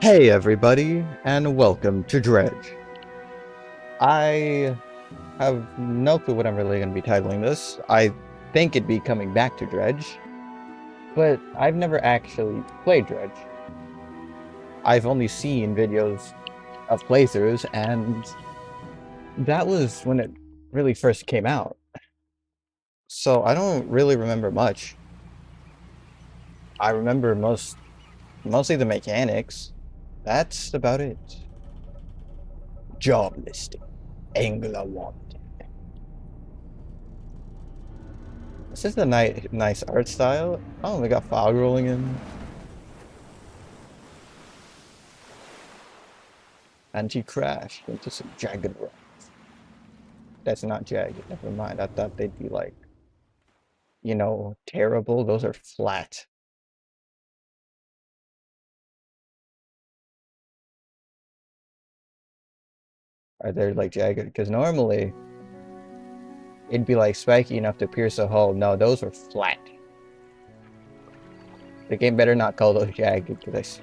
Hey everybody, and welcome to Dredge. I have no clue what I'm really going to be titling this. I think it'd be coming back to Dredge, but I've never actually played Dredge. I've only seen videos of playthroughs, and that was when it really first came out. So I don't really remember much. I remember mostly the mechanics. That's about it. Job listing. Angler wanted. This is a nice art style. Oh, we got fog rolling in. Anti-crash into some jagged rock. That's not jagged. Never mind. I thought they'd be like, terrible. Those are flat. Are they like jagged? Because normally it'd be like spiky enough to pierce a hole. No, those are flat. The game better not call those jagged because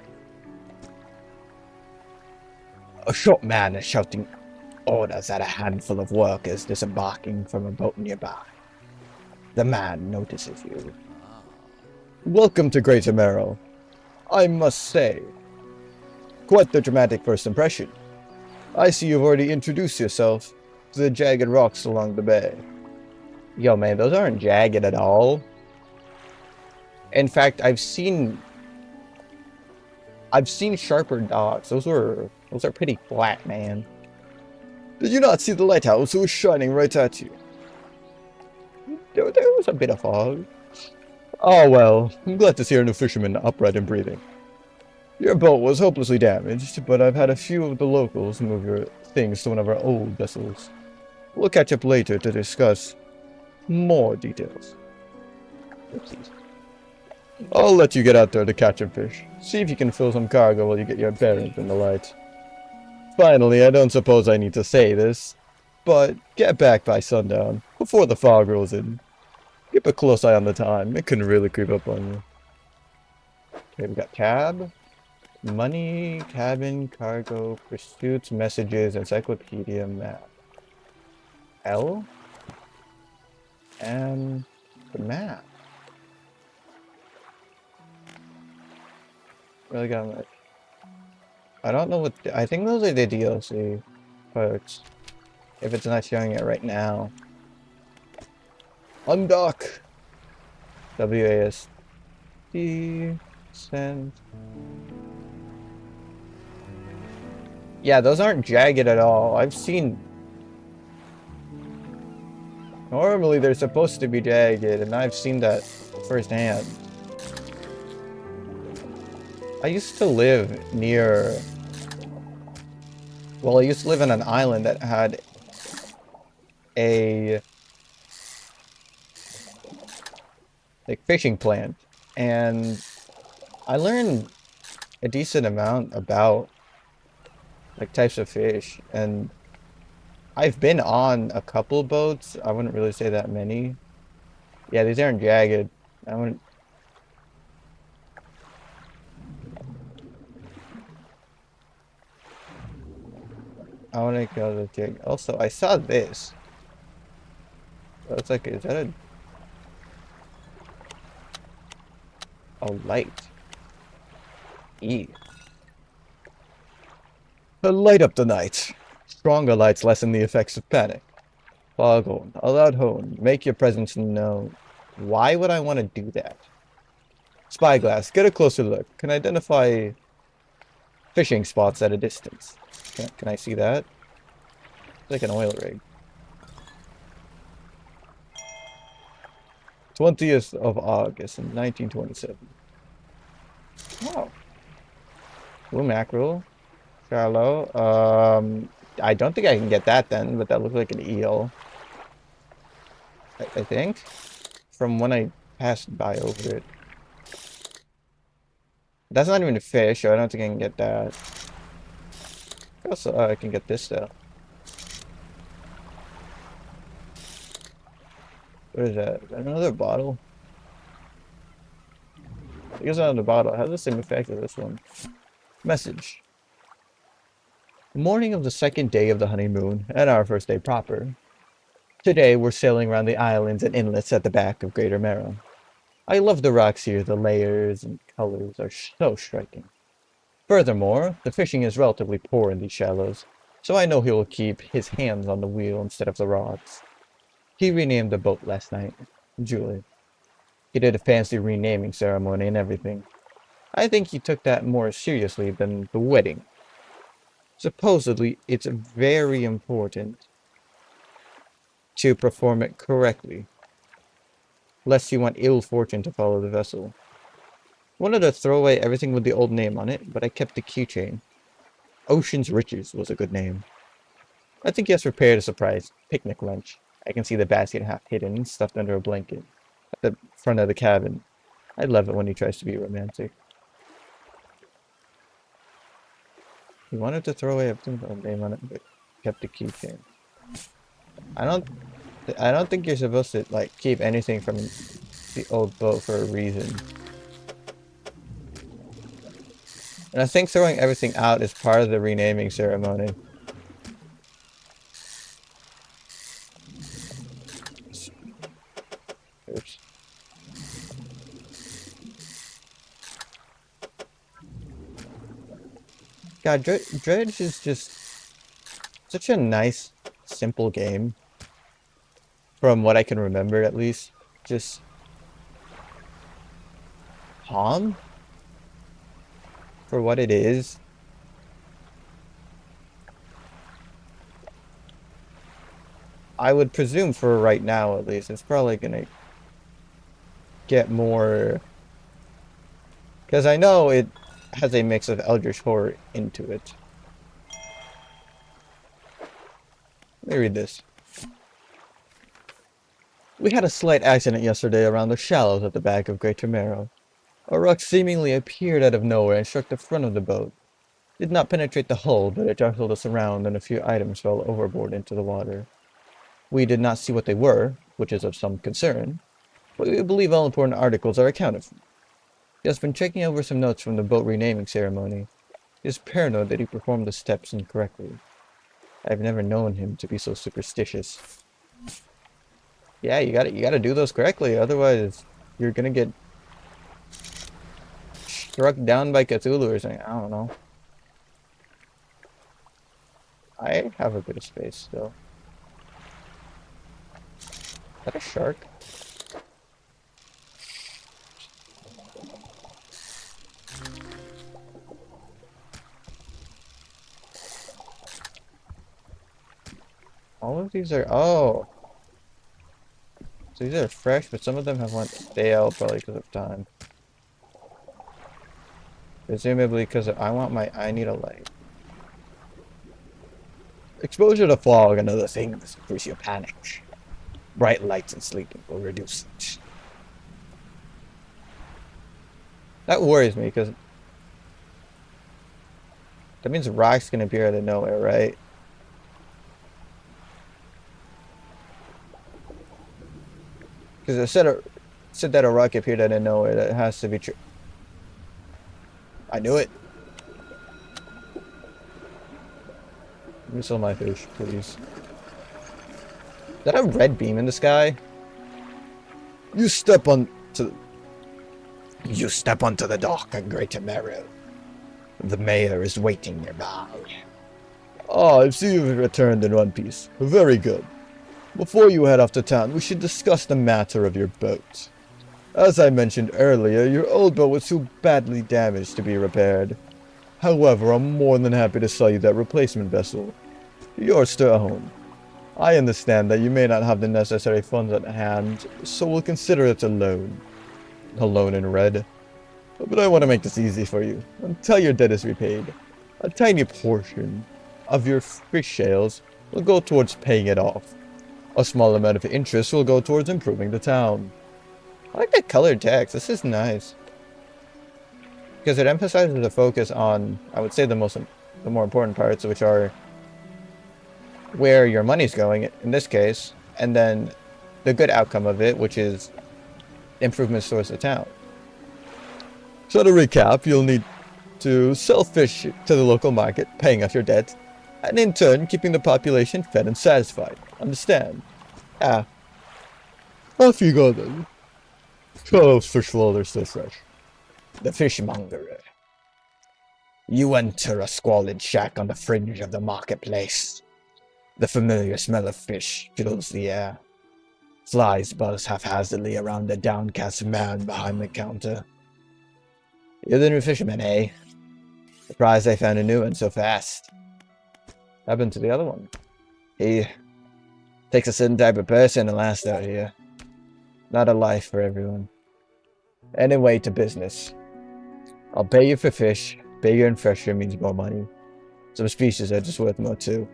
a short man is shouting orders at a handful of workers disembarking from a boat nearby. The man notices you. Welcome to Great Amaro. I must say, quite the dramatic first impression. I see you've already introduced yourself to the jagged rocks along the bay. Yo, man, those aren't jagged at all. In fact, I've seen sharper docks. Those are pretty flat, man. Did you not see the lighthouse? It was shining right at you. There was a bit of fog. Oh well, I'm glad to see our new fisherman upright and breathing. Your boat was hopelessly damaged, but I've had a few of the locals move your things to one of our old vessels. We'll catch up later to discuss more details. Oopsies. I'll let you get out there to catch a fish. See if you can fill some cargo while you get your bearings in the light. Finally, I don't suppose I need to say this, but get back by sundown, before the fog rolls in. Keep a close eye on the time, it can really creep up on you. Okay, we got cab, money, cabin, cargo, pursuits, messages, encyclopedia, map. L? And the map. Really got much. I don't know what. I think those are the DLC parts. If it's not showing it right now. Undock! WASD. Send. Yeah, those aren't jagged at all. I've seen. Normally they're supposed to be jagged, and I've seen that firsthand. I used to live near. Well, I used to live in an island that had a fishing plant, and I learned a decent amount about types of fish, and I've been on a couple boats. I wouldn't really say that many. Yeah, these aren't jagged. I wouldn't. I want to go to jig. Also, I saw this. So it's like, is that a light? E. Light up the night. Stronger lights lessen the effects of panic. Foghorn, a loud horn. Make your presence known. Why would I want to do that? Spyglass, get a closer look. Can identify fishing spots at a distance. Can I see that? It's like an oil rig. 20th of August in 1927. Wow. Blue mackerel. Shallow. I don't think I can get that then, but that looks like an eel. I think. From when I passed by over it. That's not even a fish, so I don't think I can get that. Also, I can get this though. What is that? Is that another bottle? I think it's another bottle. It has the same effect as this one. Message. Morning of the second day of the honeymoon, and our first day proper. Today we're sailing around the islands and inlets at the back of Greater Marrow. I love the rocks here, the layers and colors are so striking. Furthermore, the fishing is relatively poor in these shallows, so I know he will keep his hands on the wheel instead of the rods. He renamed the boat last night, Julie. He did a fancy renaming ceremony and everything. I think he took that more seriously than the wedding. Supposedly, it's very important to perform it correctly, lest you want ill fortune to follow the vessel. Wanted to throw away everything with the old name on it, but I kept the keychain. Ocean's Riches was a good name. I think he has prepared a surprise picnic lunch. I can see the basket half hidden, stuffed under a blanket, at the front of the cabin. I love it when he tries to be romantic. He wanted to throw away everything with the old name on it, but kept the keychain. I don't think you're supposed to like keep anything from the old boat for a reason. And I think throwing everything out is part of the renaming ceremony. Oops. God, Dredge is just such a nice, simple game. From what I can remember, at least. Just calm for what it is. I would presume for right now, at least, it's probably gonna get more... Because I know it has a mix of Eldritch Horror into it. Let me read this. We had a slight accident yesterday around the shallows at the back of Greater Marrow. A rock seemingly appeared out of nowhere and struck the front of the boat. Did not penetrate the hull, but it jostled us around and a few items fell overboard into the water. We did not see what they were, which is of some concern, but we believe all important articles are accounted for. He has been checking over some notes from the boat renaming ceremony. He is paranoid that he performed the steps incorrectly. I've never known him to be so superstitious. Yeah, you gotta do those correctly, otherwise you're gonna get struck down by Cthulhu or something. I don't know. I have a bit of space still. Is that a shark? All of these are... Oh! So these are fresh, but some of them have went stale probably because of time. Presumably because I need a light. Exposure to fog and other things increase your panic. Bright lights and sleeping will reduce it. That worries me because that means a rock's gonna appear out of nowhere, right? Because I said that a rock appeared out of nowhere. That has to be true. I knew it. Let me sell my fish, please. Is that a red beam in the sky? You step onto the dock at Greater Marrow. The mayor is waiting nearby. Ah, I see you've returned in one piece. Very good. Before you head off to town, we should discuss the matter of your boat. As I mentioned earlier, your old boat was too badly damaged to be repaired. However, I'm more than happy to sell you that replacement vessel. Yours to own. I understand that you may not have the necessary funds at hand, so we'll consider it a loan. A loan in red. But I want to make this easy for you. Until your debt is repaid, a tiny portion of your fish sales will go towards paying it off. A small amount of interest will go towards improving the town. I like that colored text. This is nice. Because it emphasizes the focus on, I would say, the more important parts, which are where your money's going, in this case, and then the good outcome of it, which is improvements towards the town. So to recap, you'll need to sell fish to the local market, paying off your debt, and in turn keeping the population fed and satisfied. Understand? Ah, off you go then. Show those fish while they're still fresh. The fishmonger. You enter a squalid shack on the fringe of the marketplace. The familiar smell of fish fills the air. Flies buzz haphazardly around the downcast man behind the counter. You're the new fisherman, eh? Surprised I found a new one so fast. Happened to the other one. He takes a certain type of person to last out here. Not a life for everyone. Anyway, to business. I'll pay you for fish. Bigger and fresher means more money. Some species are just worth more too.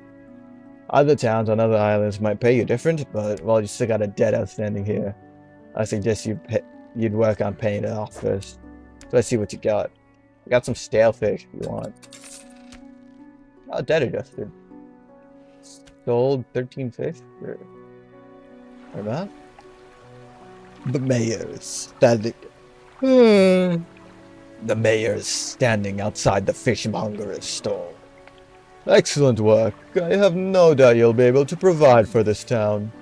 Other towns on other islands might pay you different, but well, you still got a debt outstanding here. I suggest you'd work on paying it off first. So let's see what you got. I got some stale fish if you want. Oh, debt adjusted. Sold 13 fish? Or that? The mayor's standing. The mayor's standing outside the fishmonger's stall. Excellent work. I have no doubt you'll be able to provide for this town.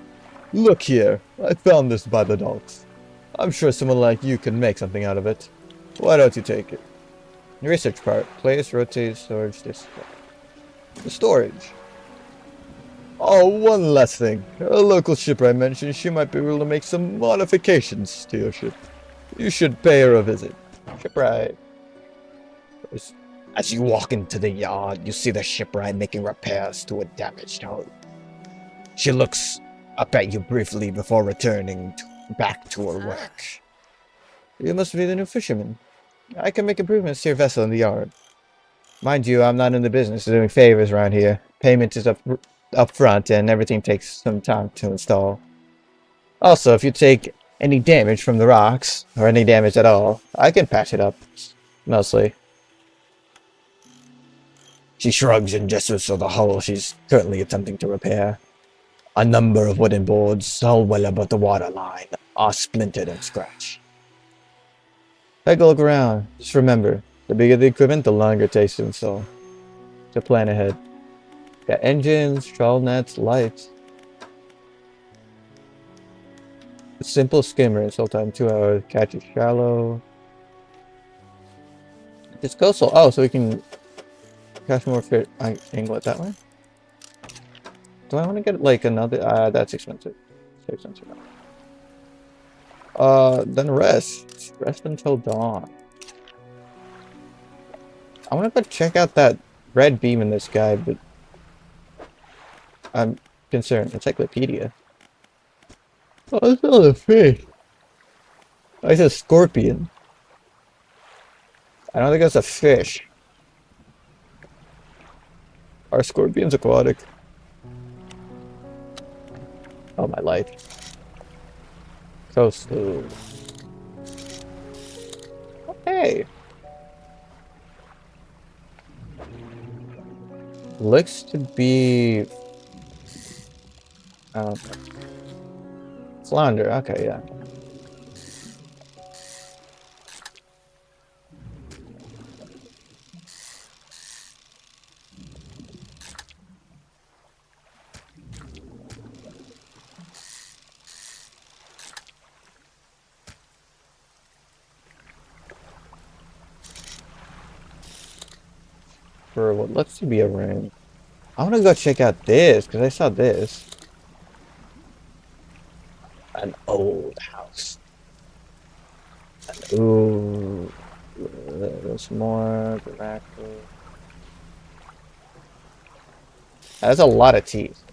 Look here, I found this by the docks. I'm sure someone like you can make something out of it. Why don't you take it? Research part. Place, rotate, storage, display. The storage. Oh, one last thing. A local shipper I mentioned, she might be able to make some modifications to your ship. You should pay her a visit. Shipwright. As you walk into the yard, you see the shipwright making repairs to a damaged hull. She looks up at you briefly before returning back to her work. You must be the new fisherman. I can make improvements to your vessel in the yard. Mind you, I'm not in the business of doing favors around here. Payment is up front, and everything takes some time to install. Also, if you take any damage from the rocks, or any damage at all, I can patch it up. Mostly. She shrugs and gestures to the hull she's currently attempting to repair. A number of wooden boards, all well above the waterline, are splintered and scratched. Take a look around. Just remember, the bigger the equipment, the longer it takes to install. So plan ahead. Got engines, trawl nets, lights. A simple skimmer, hold time 2 hours, catch it shallow. It's coastal. Oh, so we can catch more fish. I angle it that way. Do I want to get like another? That's expensive. It's expensive. Then rest. Rest until dawn. I want to go check out that red beam in the sky, but I'm concerned. Encyclopedia. Oh, it's not a fish. Oh, it's a scorpion. I don't think that's a fish. Are scorpions aquatic? Oh, my life. Coastal. Okay. Looks to be... flounder. Okay, yeah. For what looks to be a ring. I want to go check out this, because I saw this. An old house. Ooh. There's more. That's a lot of teeth.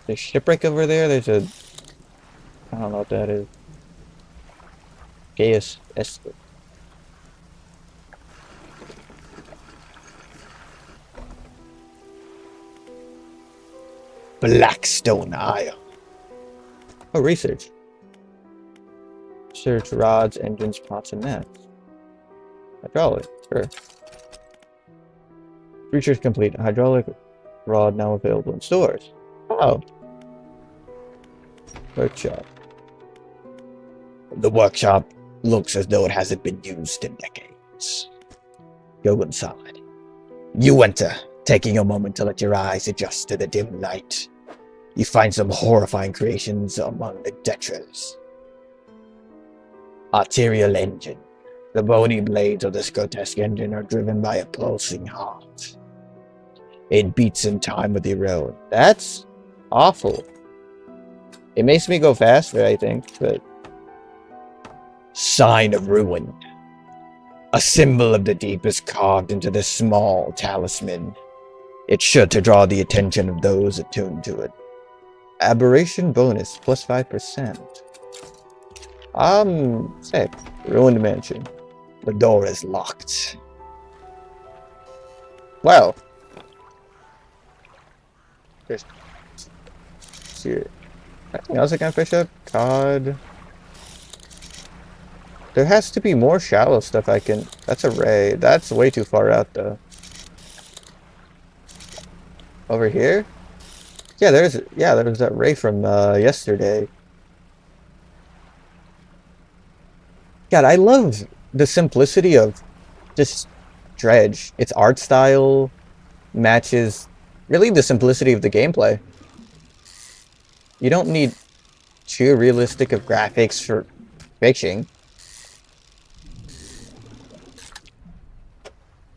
There's shipwreck over there. There's a... I don't know what that is. Gaius Esper. Blackstone Isle. Oh, research. Search rods, engines, pots, and nets. Hydraulic, sure. Research complete. Hydraulic rod now available in stores. Oh. Workshop. The workshop looks as though it hasn't been used in decades. Go inside. You enter, taking a moment to let your eyes adjust to the dim light. You find some horrifying creations among the detritus. Arterial engine. The bony blades of this grotesque engine are driven by a pulsing heart. It beats in time with your own. That's awful. It makes me go faster, I think, but... Sign of ruin. A symbol of the deep is carved into this small talisman. It's sure to draw the attention of those attuned to it. Aberration bonus, plus 5%. Sick. Ruined mansion. The door is locked. Wow. There's... here. Anything else I can fish up? Cod. There has to be more shallow stuff I can... That's a ray. That's way too far out, though. Over here? Yeah, there was that ray from yesterday. God, I love the simplicity of just Dredge. Its art style matches really the simplicity of the gameplay. You don't need too realistic of graphics for fishing.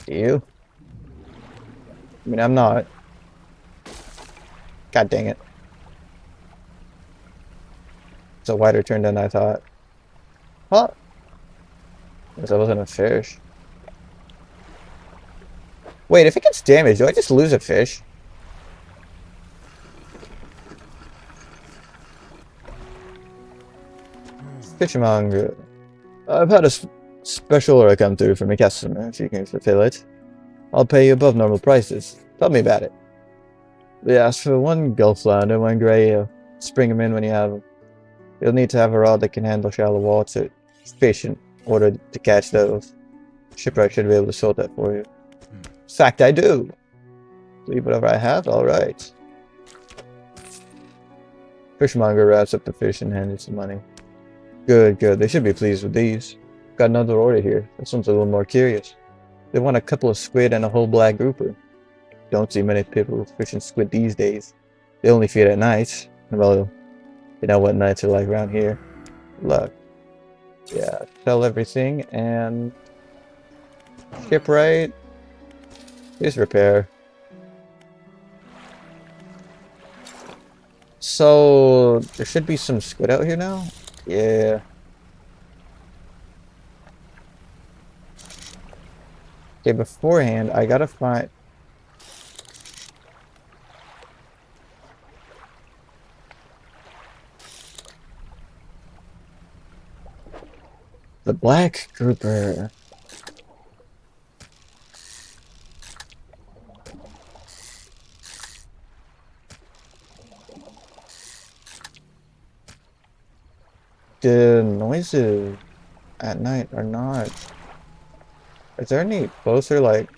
Do you? I mean, I'm not. God dang it. It's a wider turn than I thought. Well, I guess that wasn't a fish. Wait, if it gets damaged, do I just lose a fish? Fishmonger. I've had a special order come through from a customer. If you can fulfill it, I'll pay you above normal prices. Tell me about it. They asked for one Gulf flounder, one grey eel. Spring them in when you have them. You'll need to have a rod that can handle shallow water fish in order to catch those. Shipwright should be able to sort that for you. In fact, I do. Leave whatever I have? Alright. Fishmonger wraps up the fish and hands you some money. Good, good. They should be pleased with these. Got another order here. This one's a little more curious. They want a couple of squid and a whole black grouper. Don't see many people fishing squid these days. They only feed at night. Well, you know what nights are like around here. Look. Yeah, sell everything and... Shipwright. Please repair. So, there should be some squid out here now? Yeah. Okay, beforehand, I gotta find... the black grouper. The noises at night are not... Is there any closer, like...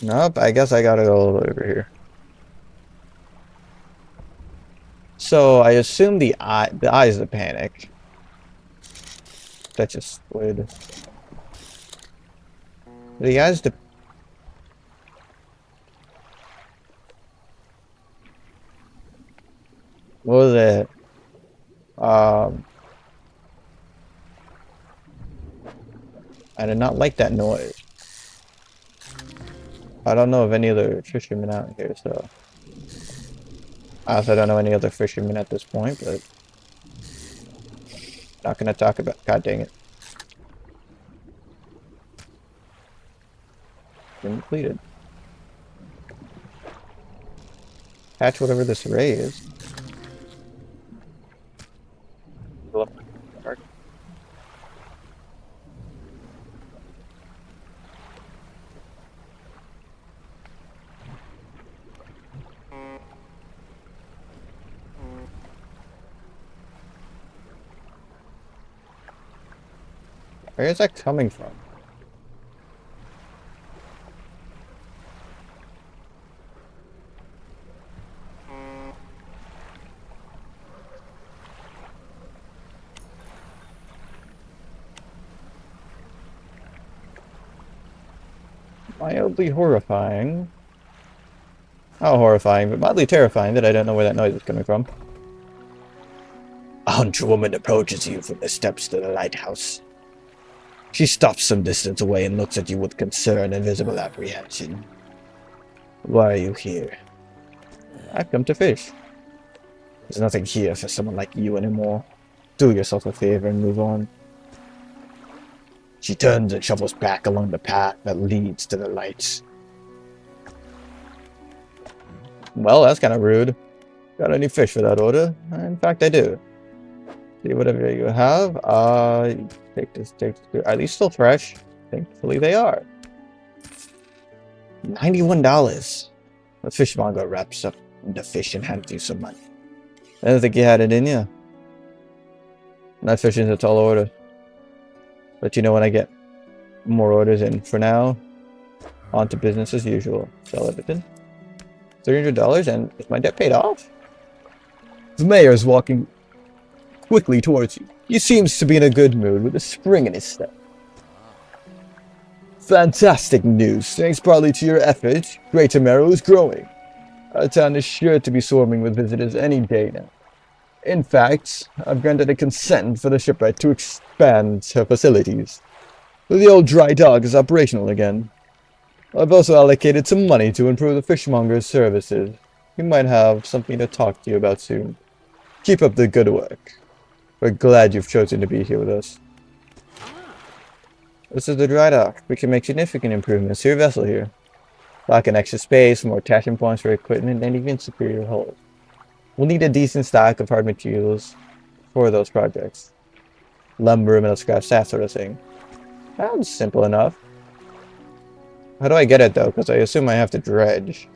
Nope, I guess I gotta go all the way over here. So, I assume the eye is the panic. That's just squid. The eye's the... What was it? I did not like that noise. I don't know of any other fishermen out here, so... I also don't know any other fishermen at this point, but... Not gonna talk about... God dang it. Completed. Catch whatever this ray is. Where is that coming from? Mildly horrifying. Not horrifying, but mildly terrifying that I don't know where that noise is coming from. A henchwoman approaches you from the steps to the lighthouse. She stops some distance away and looks at you with concern and visible apprehension. Why are you here? I've come to fish. There's nothing here for someone like you anymore. Do yourself a favor and move on. She turns and shuffles back along the path that leads to the lights. Well, that's kind of rude. Got any fish for that order? In fact, I do. See whatever you have. Take this. Are these still fresh? Thankfully, they are. $91. The fishmonger wraps up the fish and hands you some money. I didn't think you had it in you. Not fishing is a tall order. But you know when I get more orders in. For now, on to business as usual. Sell everything. $300 and is my debt paid off? The mayor is walking quickly towards you. He seems to be in a good mood with a spring in his step. Fantastic news. Thanks partly to your efforts, Greater Merrow is growing. Our town is sure to be swarming with visitors any day now. In fact, I've granted a consent for the shipwright to expand her facilities. The old dry dock is operational again. I've also allocated some money to improve the fishmonger's services. We might have something to talk to you about soon. Keep up the good work. We're glad you've chosen to be here with us. This is the dry dock. We can make significant improvements to your vessel here. Like an extra space, more attachment points for equipment, and even superior hull. We'll need a decent stock of hard materials for those projects. Lumber, metal scraps, that sort of thing. Sounds simple enough. How do I get it though? Because I assume I have to dredge.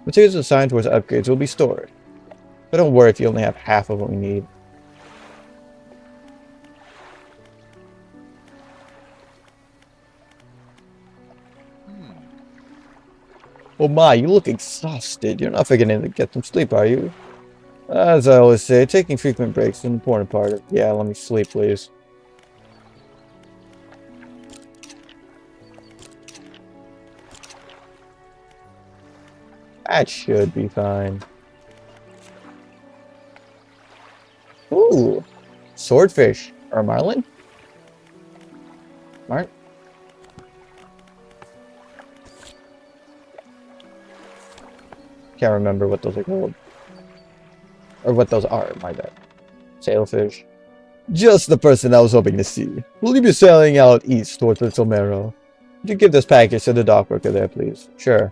Materials assigned towards upgrades will be stored. But don't worry if you only have half of what we need. Oh my, you look exhausted. You're not forgetting to get some sleep, are you? As I always say, taking frequent breaks is an important part of... Yeah, let me sleep, please. That should be fine. Ooh! Swordfish. Or marlin? Can't remember what those are called. Or what those are, my bad. Sailfish. Just the person I was hoping to see. Will you be sailing out east towards Little Merrow? Would you give this package to the dock worker there, please? Sure.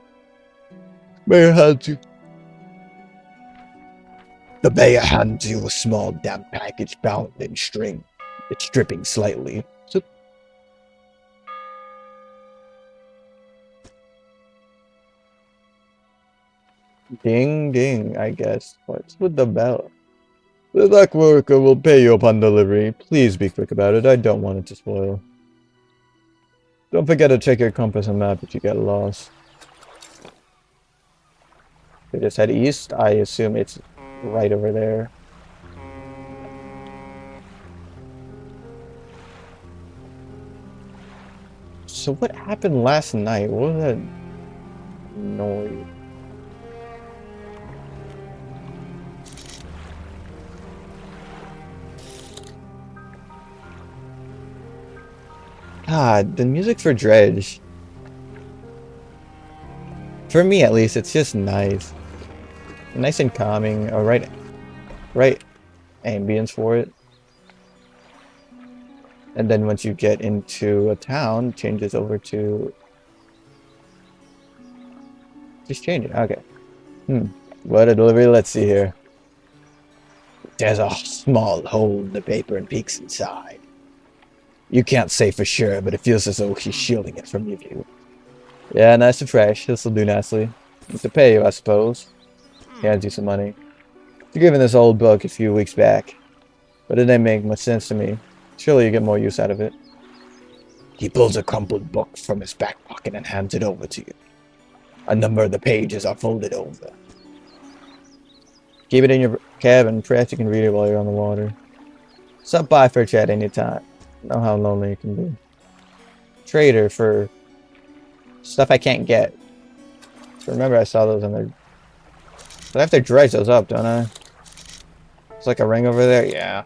Mayor hands you. The mayor hands you a small damp package bound in string. It's dripping slightly. So ding ding, I guess. What's with the bell? The dock worker will pay you upon delivery. Please be quick about it. I don't want it to spoil. Don't forget to check your compass and map if you get lost. We just head east. I assume it's right over there. So what happened last night? What was that noise? God, the music for Dredge. For me, at least, it's just nice. Nice and calming. A right ambience for it. And then once you get into a town, it changes over to... Just change it. Okay. What a delivery. Let's see here. There's a small hole in the paper and peeks inside. You can't say for sure, but it feels as though he's shielding it from your view. Yeah, nice and fresh. This'll do nicely. Need to pay you, I suppose. He hands you some money. You're given this old book a few weeks back, but it didn't make much sense to me. Surely you get more use out of it. He pulls a crumpled book from his back pocket and hands it over to you. A number of the pages are folded over. Keep it in your cabin. Perhaps you can read it while you're on the water. Stop by for a chat anytime. Know how lonely it can be. Trader for Stuff I can't get. Remember I saw those in there. But I have to dredge those up, don't I? It's like a ring over there? Yeah.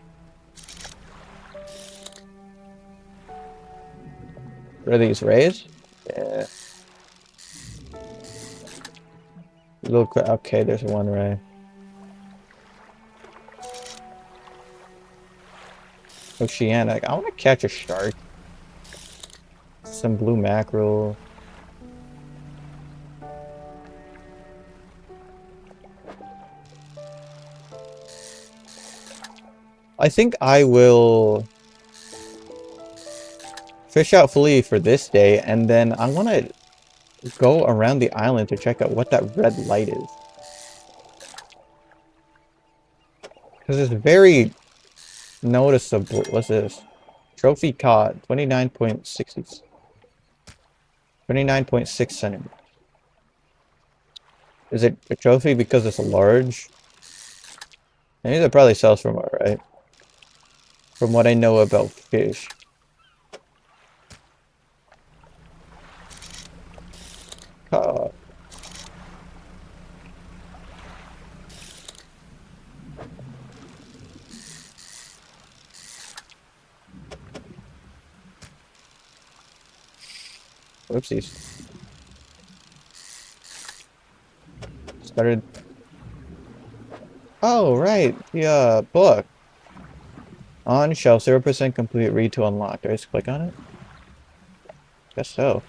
What are these, rays? Yeah. Okay, there's one ray. Oceanic. I want to catch a shark. Some blue mackerel. I think I will fish out fully for this day, and then I want to go around the island to check out what that red light is. Because it's very noticeable. What's this? Trophy caught. 29.6 centimeters. Is it a trophy because it's a large? I think that probably sells for more, right? From what I know about fish. Caught. Whoopsies. Started. Oh, right. The book. On shelf, 0% complete, read to unlock. Do I just click on it? Guess so.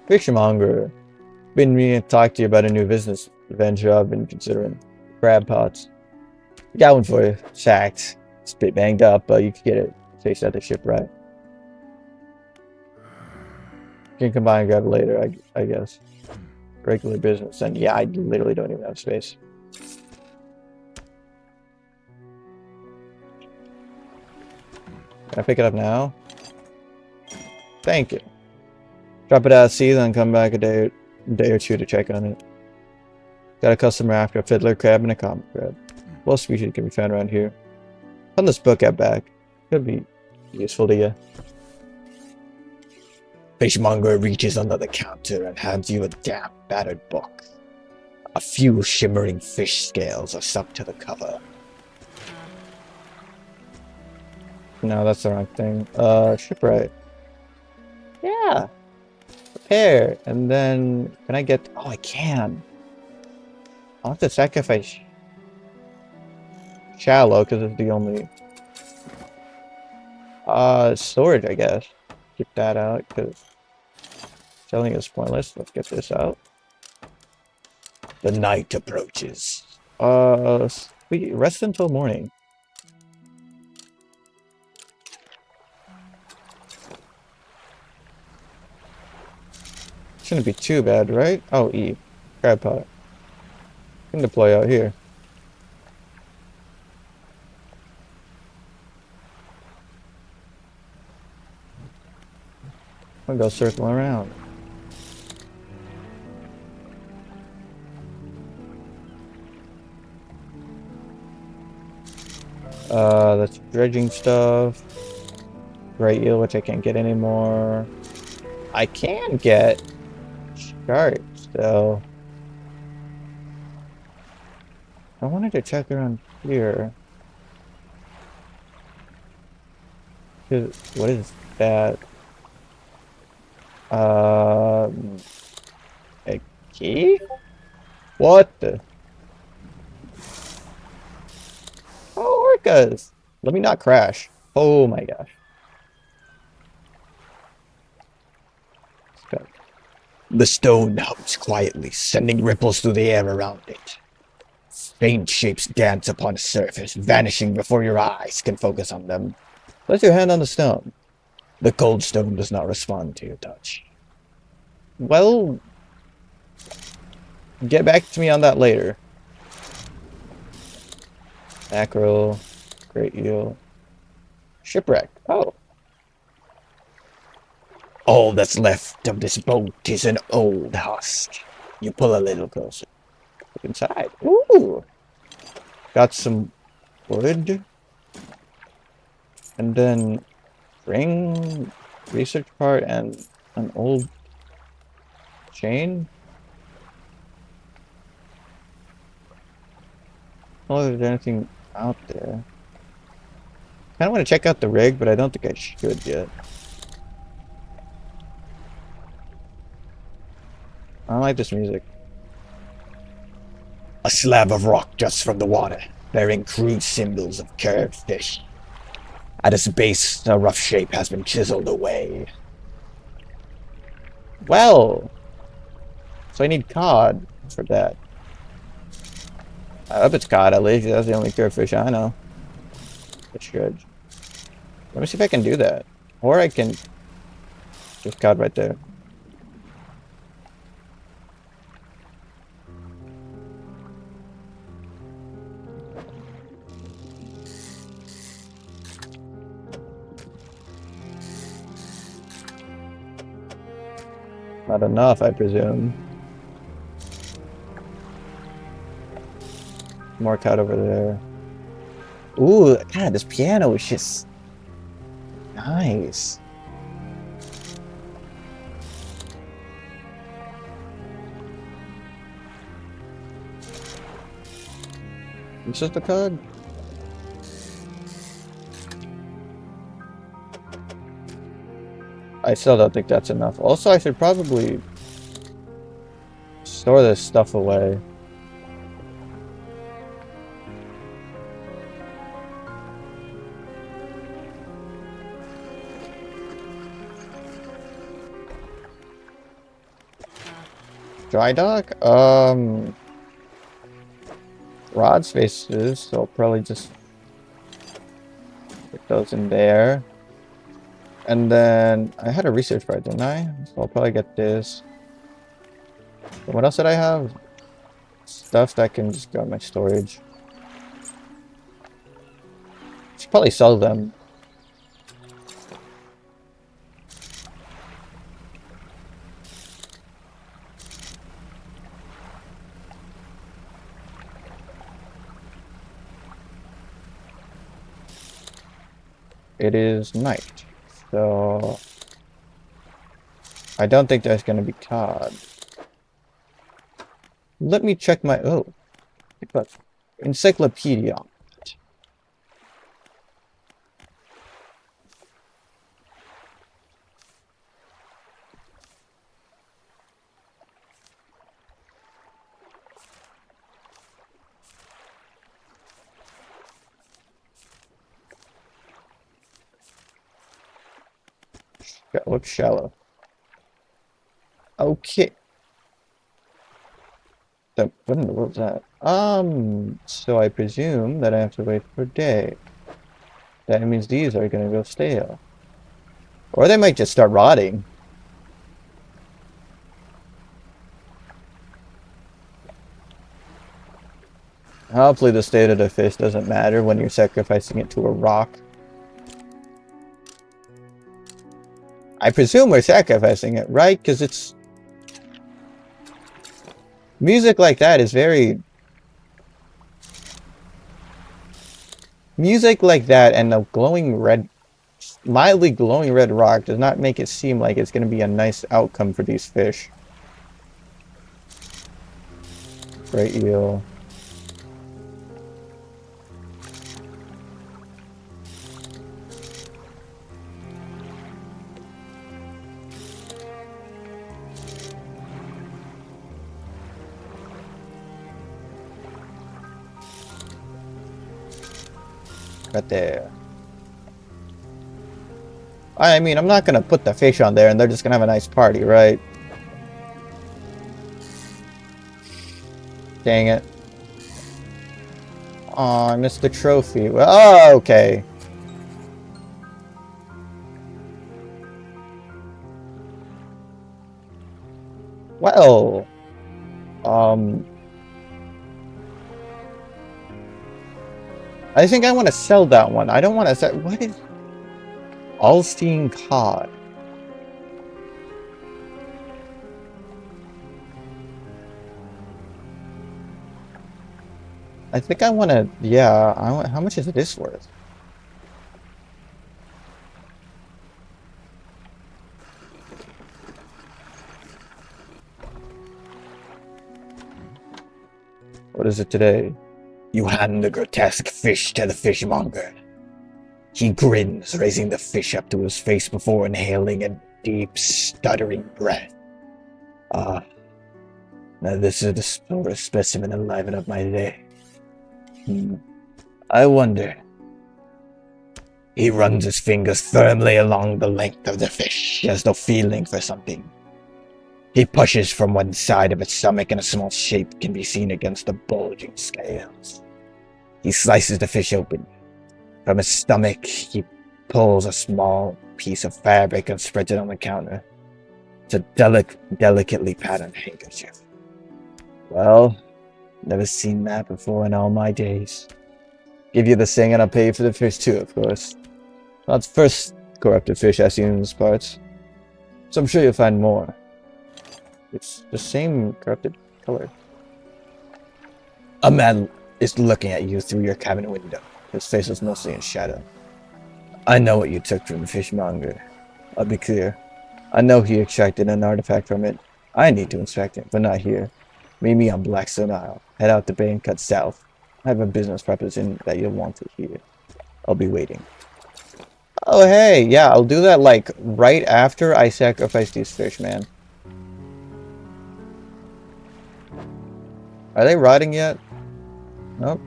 Fishmonger. Been meaning to talk to you about a new business venture I've been considering. Crab pots. Got one for you. Sacked. It's a bit banged up, but you can get it. Face at the shipwright. Can combine and grab it later, I guess. Regular business. And yeah, I literally don't even have space. Can I pick it up now? Thank you. Drop it out at sea, then come back a day or two to check on it. Got a customer after a fiddler crab and a common crab. Both species can be found around here. Put this book out back. Could be useful to you. Fishmonger reaches under the counter and hands you a damp, battered book. A few shimmering fish scales are stuck to the cover. No, that's the wrong thing. Shipwright. Yeah. Repair. And then, can I get... Oh, I can. I'll have to sacrifice shallow, because it's the only... storage, I guess. Keep that out, because selling is pointless. Let's get this out. The night approaches. We rest until morning. Shouldn't be too bad, right? Oh, E. Crab pot. Can deploy out here. I'll go circle around. That's dredging stuff. Great eel, which I can't get anymore. I can get sharks, though. I wanted to check around here. What is that? A key? What the? Oh, orcas! Let me not crash. Oh my gosh. Let's go. The stone hums quietly, sending ripples through the air around it. Faint shapes dance upon the surface, vanishing before your eyes can focus on them. Place your hand on the stone. The cold stone does not respond to your touch. Well, get back to me on that later. Mackerel, great eel, shipwreck. Oh. All that's left of this boat is an old husk. You pull a little closer. Look inside. Ooh! Got some wood. And then ring, research part, and an old chain. I don't know if there's anything out there. I want to check out the rig, but I don't think I should yet. I don't like this music. A slab of rock just from the water, bearing crude symbols of curved fish. At its base, a rough shape has been chiseled away. Well, so I need cod for that. I hope it's cod, at least. That's the only curved fish I know. Fish dredge. Let me see if I can do that. Or I can just cod right there. Not enough, I presume. More cod over there. Ooh, God, this piano is just nice. It's just a cod. I still don't think that's enough. Also, I should probably store this stuff away. Dry dock? Rod spaces, so I'll probably just put those in there. And then I had a research part, didn't I? So I'll probably get this. And what else did I have? Stuff that can just go in my storage. Should probably sell them. It is night, so I don't think there's going to be cod. Let me check my but encyclopedia. That looks shallow. Okay. What in the world is that? So I presume that I have to wait for day. That means these are gonna go stale. Or they might just start rotting. Hopefully the state of the fish doesn't matter when you're sacrificing it to a rock. I presume we're sacrificing it, right? Because it's... music like that is very... music like that and the glowing red... mildly glowing red rock does not make it seem like it's going to be a nice outcome for these fish. Great eel. Right there. I mean, I'm not gonna put the fish on there and they're just gonna have a nice party, right? Dang it. Oh, I missed the trophy. Well, oh, okay. Well, I think I want to sell that one. I don't want to sell... what is... Allstein cod. I think I want to, yeah, how much is this worth? What is it today? You hand the grotesque fish to the fishmonger. He grins, raising the fish up to his face before inhaling a deep, stuttering breath. Ah, now this is the purest specimen enliven of my day. I wonder. He runs his fingers firmly along the length of the fish. He has no feeling for something. He pushes from one side of its stomach and a small shape can be seen against the bulging scales. He slices the fish open. From his stomach, he pulls a small piece of fabric and spreads it on the counter. It's a delicately patterned handkerchief. Well, never seen that before in all my days. Give you the thing and I'll pay you for the fish too, of course. Not the first corrupted fish I've seen in these parts. So I'm sure you'll find more. It's the same corrupted color. A man is looking at you through your cabin window. His face is mostly in shadow. I know what you took from the fishmonger. I'll be clear. I know he extracted an artifact from it. I need to inspect it, but not here. Meet me on Blackstone Isle. Head out the bay and cut south. I have a business proposition that you'll want to hear. I'll be waiting. Oh, hey, yeah, I'll do that, like, right after I sacrifice these fish, man. Are they rotting yet? Nope.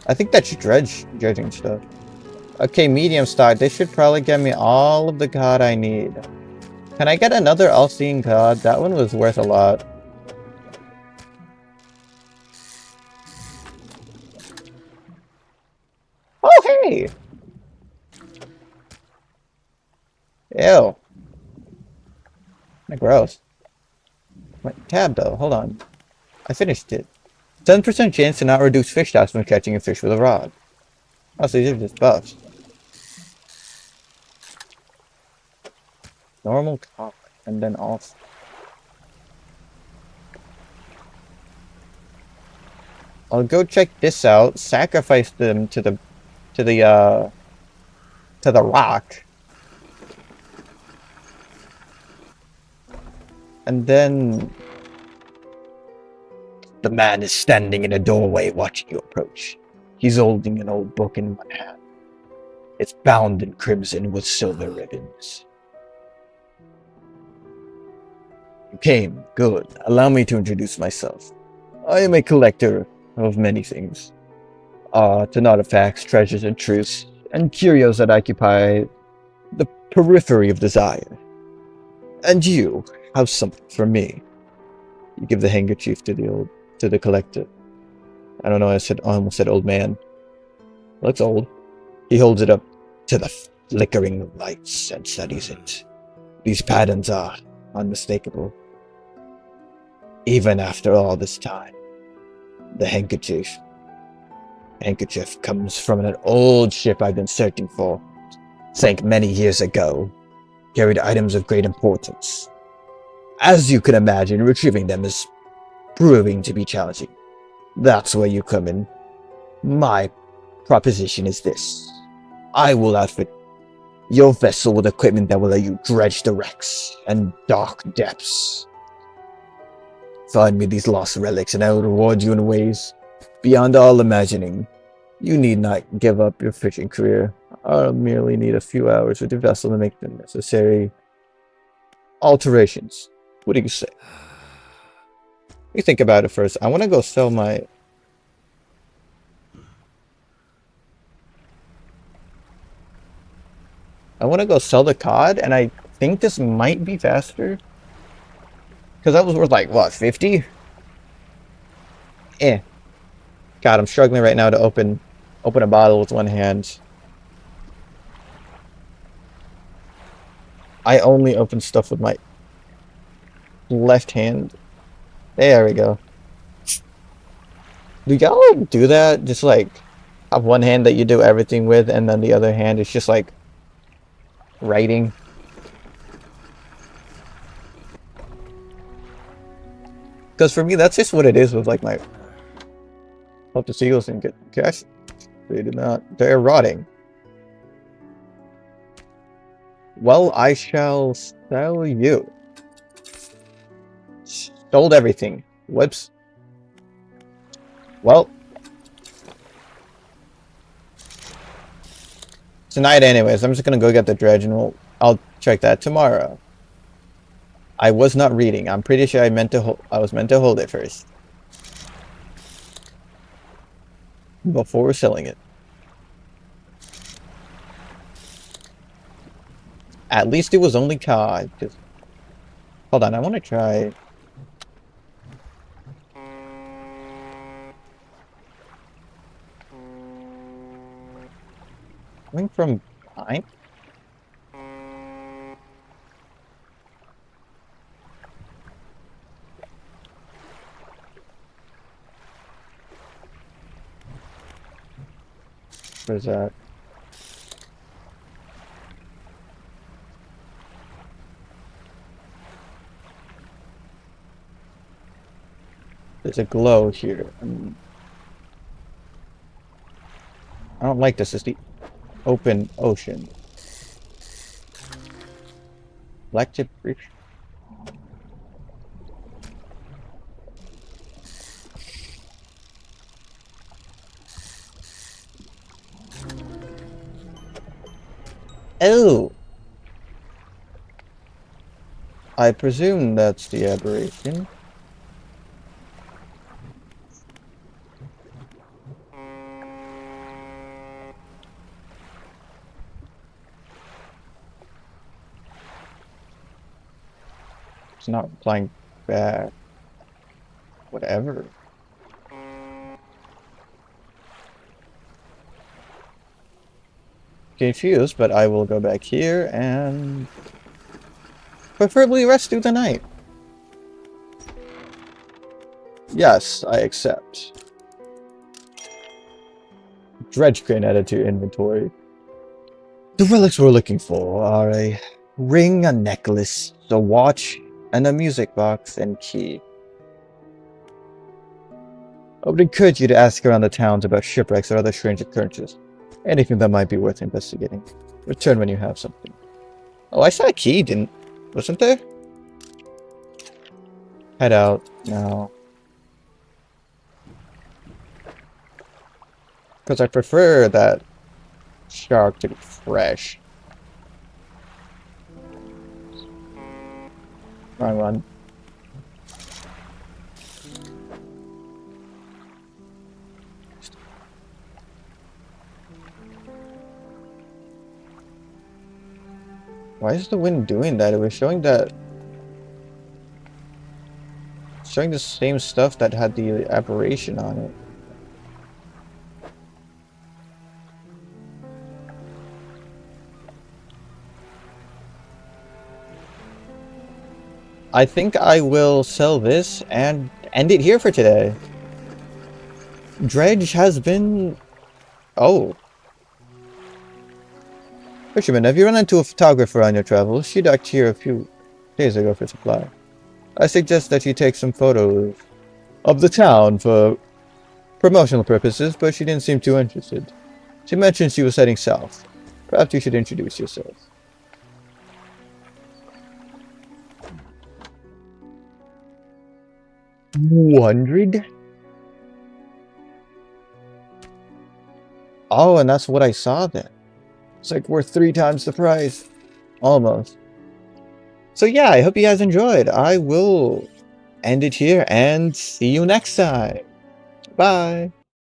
I think that's dredging stuff. Okay, medium stock. This should probably get me all of the cod I need. Can I get another all-seeing cod? That one was worth a lot. Oh, hey! Ew. Gross. My tab, though. Hold on. I finished it. 10% chance to not reduce fish stocks when catching a fish with a rod. Oh, so these are just buffs. Normal cod, and then off. I'll go check this out. Sacrifice them to the rock. And then the man is standing in a doorway watching you approach. He's holding an old book in one hand. It's bound in crimson with silver ribbons. You came. Good. Allow me to introduce myself. I am a collector of many things. Art and artifacts, treasures and truths, and curios that occupy the periphery of desire. And you have something for me. You give the handkerchief to the collector. I don't know, I almost said old man. Looks old. He holds it up to the flickering lights and studies it. These patterns are unmistakable. Even after all this time, the handkerchief comes from an old ship I've been searching for. Sank many years ago. Carried items of great importance. As you can imagine, retrieving them is proving to be challenging. That's where you come in. My proposition is this. I will outfit your vessel with equipment that will let you dredge the wrecks and dark depths. Find me these lost relics and I will reward you in ways beyond all imagining. You need not give up your fishing career. I'll merely need a few hours with your vessel to make the necessary alterations. What do you say? Let me think about it first. I want to go sell my... I want to go sell the cod, and I think this might be faster. Because that was worth, like, what, 50? Eh. God, I'm struggling right now to open a bottle with one hand. I only open stuff with my left hand. There we go. Do y'all do that? Just like have one hand that you do everything with, and then the other hand is just like writing. Because for me, that's just what it is with like my. Hope the seagulls didn't get cash. They did not. They're rotting. Well, I shall sell you. Sold everything. Whoops. Well. Tonight anyways, I'm just gonna go get the dredge and I'll check that tomorrow. I was not reading. I'm pretty sure I was meant to hold it first. Before selling it. At least it was only COD. Hold on, I want to try. Coming from behind? What is that? There's a glow here. I don't like this. It's the open ocean. Black tip reef. Oh! I presume that's the aberration. It's not replying back. Whatever. Confused, but I will go back here and preferably rest through the night. Yes, I accept. Dredge crane added to inventory. The relics we're looking for are a ring, a necklace, a watch, and a music box and key. I would encourage you to ask around the towns about shipwrecks or other strange occurrences. Anything that might be worth investigating. Return when you have something. Oh, I saw a key, wasn't there? Head out now. Because I prefer that shark to be fresh. Wrong one. Why is the wind doing that? It was showing that... showing the same stuff that had the aberration on it. I think I will sell this and end it here for today. Dredge has been... Oh. Fisherman, have you run into a photographer on your travels? She docked here a few days ago for supply. I suggest that you take some photos of the town for promotional purposes, but she didn't seem too interested. She mentioned she was heading south. Perhaps you should introduce yourself. $100? Oh, and that's what I saw then. It's like worth 3 times the price. Almost. So yeah, I hope you guys enjoyed. I will end it here and see you next time. Bye.